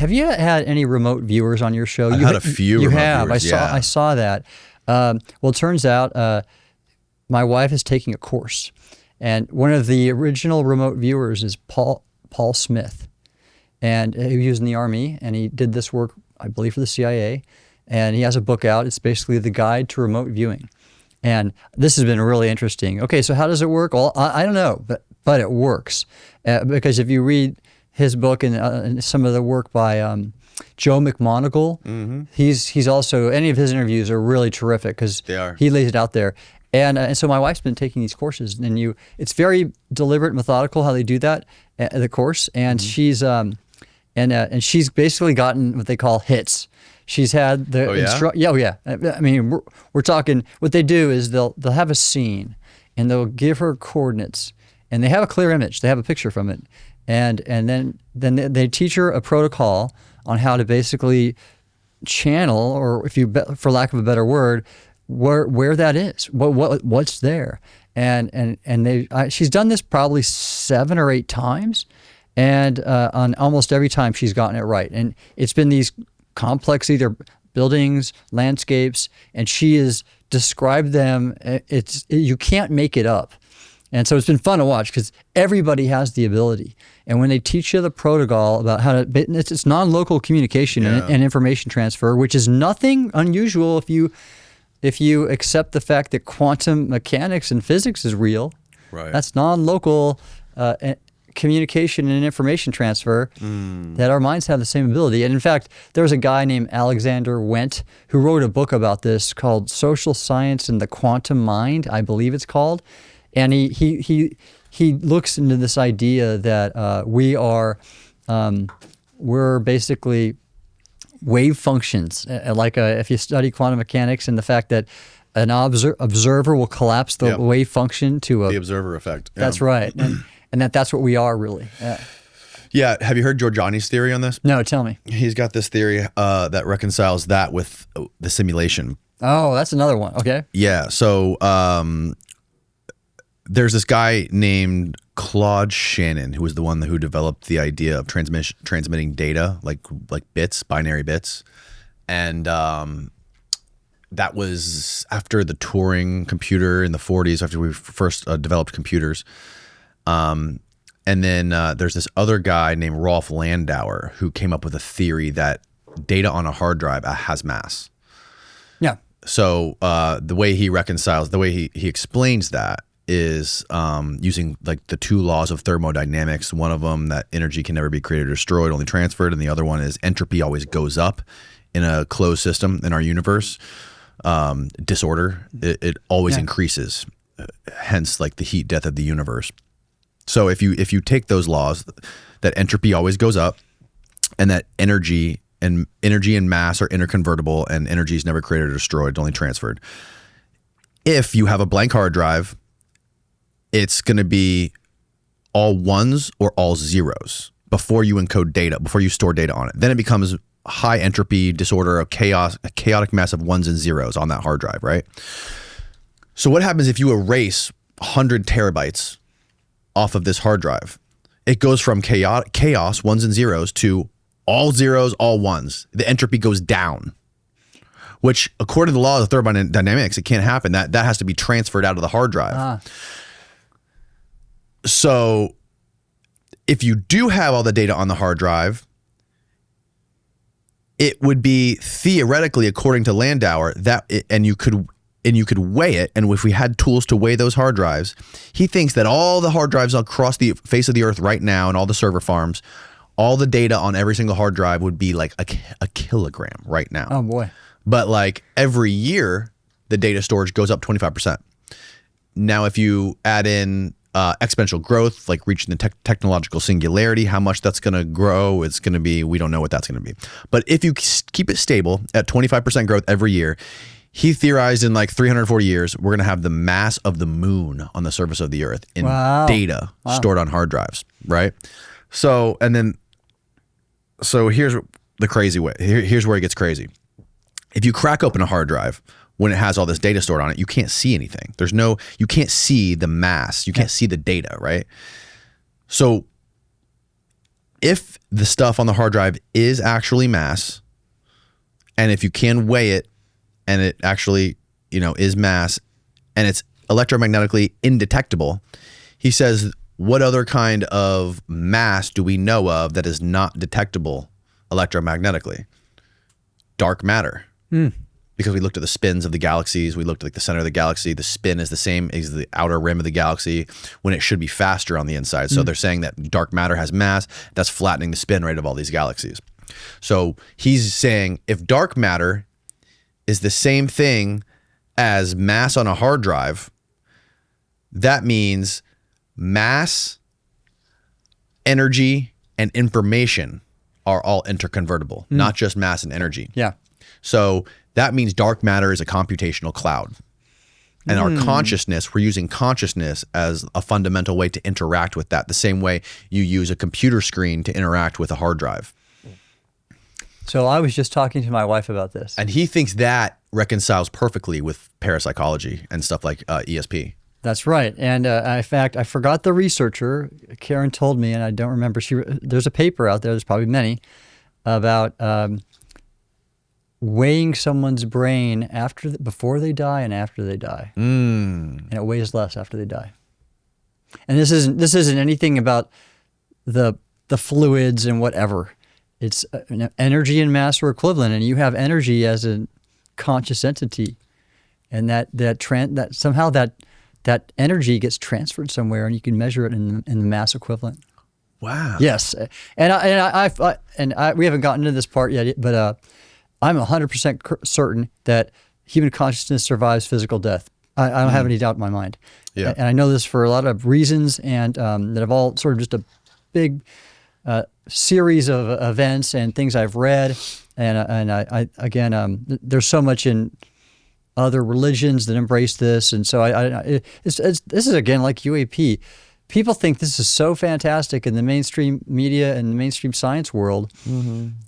Have you had any remote viewers on your show? I've had a few. You remote have. viewers, I saw that. Well, it turns out my wife is taking a course, and one of the original remote viewers is Paul Smith, and he was in the Army, and he did this work, I believe, for the CIA, and he has a book out. It's basically the guide to remote viewing, and this has been really interesting. Okay, so how does it work? Well, I don't know, but it works because if you read his book and some of the work by Joe McMoneagle, he's also, any of his interviews are really terrific because he lays it out there. And so my wife's been taking these courses, and it's very deliberate and methodical how they do that, the course. And she's she's basically gotten what they call hits. She's had the I mean, we're talking. What they do is they'll have a scene, and they'll give her coordinates, and they have a clear image. They have a picture from it, and then they teach her a protocol on how to basically channel, or for lack of a better word, where that is, what's there, and she's done this probably 7 or 8 times, and on almost every time she's gotten it right, and it's been these complex either buildings, landscapes, and she has described them. You can't make it up. And so it's been fun to watch because everybody has the ability. And when they teach you the protocol about how to, it's non-local communication and information transfer, which is nothing unusual if you accept the fact that quantum mechanics and physics is real. Right. That's non-local communication and information transfer, that our minds have the same ability. And in fact, there was a guy named Alexander Wendt who wrote a book about this called Social Science and the Quantum Mind, I believe it's called. And he looks into this idea that we're basically wave functions. If you study quantum mechanics and the fact that an observer will collapse the wave function to the observer effect. Yeah. That's right, and that's what we are really. Yeah. Have you heard Giorgiani's theory on this? No, tell me. He's got this theory that reconciles that with the simulation. Oh, that's another one. Okay. Yeah. So there's this guy named Claude Shannon who was the one who developed the idea of transmitting data like bits, binary bits, and that was after the Turing computer in the 40s, after we first developed computers. And then there's this other guy named Rolf Landauer who came up with a theory that data on a hard drive has mass. Yeah. So the way he reconciles, the way he explains that is using like the 2 laws of thermodynamics. One of them, that energy can never be created or destroyed, only transferred. And the other one is entropy always goes up in a closed system in our universe. Disorder, it always increases, hence like the heat death of the universe. So if you take those laws, that entropy always goes up, and that energy and mass are interconvertible, and energy is never created or destroyed, only transferred. If you have a blank hard drive, it's going to be all ones or all zeros before you encode data, before you store data on it. Then it becomes high entropy disorder, a chaotic mess of ones and zeros on that hard drive, right? So what happens if you erase 100 terabytes off of this hard drive? It goes from chaos, ones and zeros, to all zeros, all ones. The entropy goes down, which according to the laws of thermodynamics, it can't happen. That has to be transferred out of the hard drive. So if you do have all the data on the hard drive, it would be theoretically, according to Landauer, and you could weigh it. And if we had tools to weigh those hard drives, he thinks that all the hard drives across the face of the earth right now and all the server farms, all the data on every single hard drive would be like a kilogram right now. Oh boy. But like every year, the data storage goes up 25%. Now, if you add in exponential growth, like reaching the technological singularity, how much that's going to grow, it's going to be, we don't know what that's going to be. But if you keep it stable at 25% growth every year, he theorized in like 340 years, we're going to have the mass of the moon on the surface of the earth in data stored on hard drives, right? So, here's the crazy way. Here's where it gets crazy. If you crack open a hard drive, when it has all this data stored on it, you can't see anything. You can't see the mass. You can't see the data, right? So if the stuff on the hard drive is actually mass, and if you can weigh it, and it actually, is mass, and it's electromagnetically indetectable, he says, what other kind of mass do we know of that is not detectable electromagnetically? Dark matter. Because we looked at the spins of the galaxies, we looked at the center of the galaxy, the spin is the same as the outer rim of the galaxy when it should be faster on the inside. So they're saying that dark matter has mass, that's flattening the spin rate of all these galaxies. So he's saying if dark matter is the same thing as mass on a hard drive, that means mass, energy, and information are all interconvertible, not just mass and energy. Yeah. So that means dark matter is a computational cloud. And our consciousness, we're using consciousness as a fundamental way to interact with that, the same way you use a computer screen to interact with a hard drive. So I was just talking to my wife about this. And he thinks that reconciles perfectly with parapsychology and stuff like ESP. That's right. And in fact, I forgot the researcher. Karen told me, and I don't remember. There's a paper out there, there's probably many, about weighing someone's brain before they die and after they die. And it weighs less after they die. And this isn't anything about the fluids and whatever. It's energy and mass are equivalent, and you have energy as a conscious entity, and that somehow that energy gets transferred somewhere, and you can measure it in the mass equivalent. Wow. Yes, and we haven't gotten into this part yet, but I'm 100% certain that human consciousness survives physical death. I don't have any doubt in my mind. Yeah. And I know this for a lot of reasons, and that have all sort of just a big series of events and things I've read, and I again, there's so much in other religions that embrace this, and so this is again like UAP. People think this is so fantastic in the mainstream media and the mainstream science world,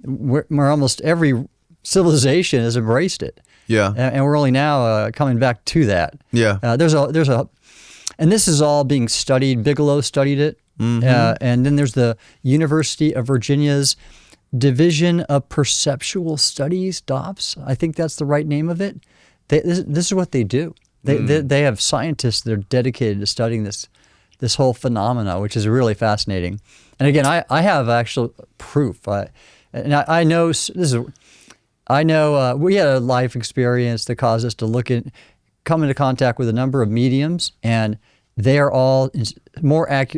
where almost every civilization has embraced it. Yeah. And we're only now coming back to that. Yeah. And this is all being studied. Bigelow studied it. And then there's the University of Virginia's Division of Perceptual Studies, DOPS. I think that's the right name of it. This is what they do. They have scientists that are dedicated to studying this whole phenomena, which is really fascinating. And again, I have actual proof. I know we had a life experience that caused us to come into contact with a number of mediums, and they are all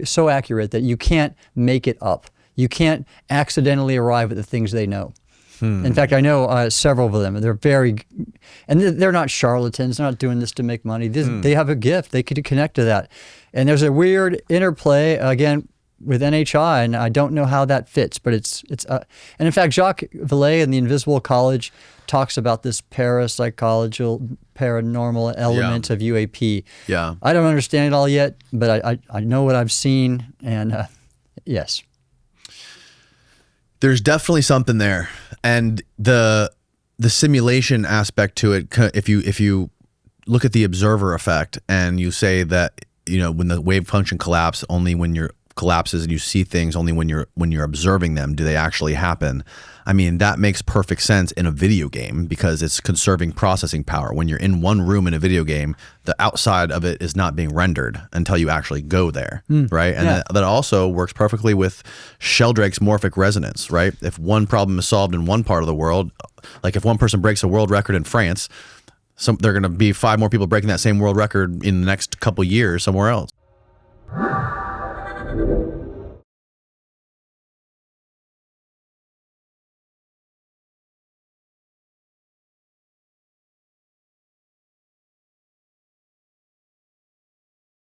so accurate that you can't make it up. You can't accidentally arrive at the things they know. In fact, I know several of them, and they're not charlatans. They're not doing this to make money. They have a gift. They could connect to that. And there's a weird interplay, again, with NHI, and I don't know how that fits, but it's and in fact, Jacques Vallée in the Invisible College talks about this parapsychological, paranormal element of UAP. Yeah. I don't understand it all yet, but I know what I've seen, and yes. There's definitely something there, and the simulation aspect to it. If you look at the observer effect, and you say that when the wave function collapses, only when you're collapses and you see things only when you're observing them, do they actually happen? I mean, that makes perfect sense in a video game because it's conserving processing power. When you're in one room in a video game, the outside of it is not being rendered until you actually go there, right? And that also works perfectly with Sheldrake's morphic resonance, right? If one problem is solved in one part of the world, like if one person breaks a world record in France, there are going to be 5 more people breaking that same world record in the next couple years somewhere else.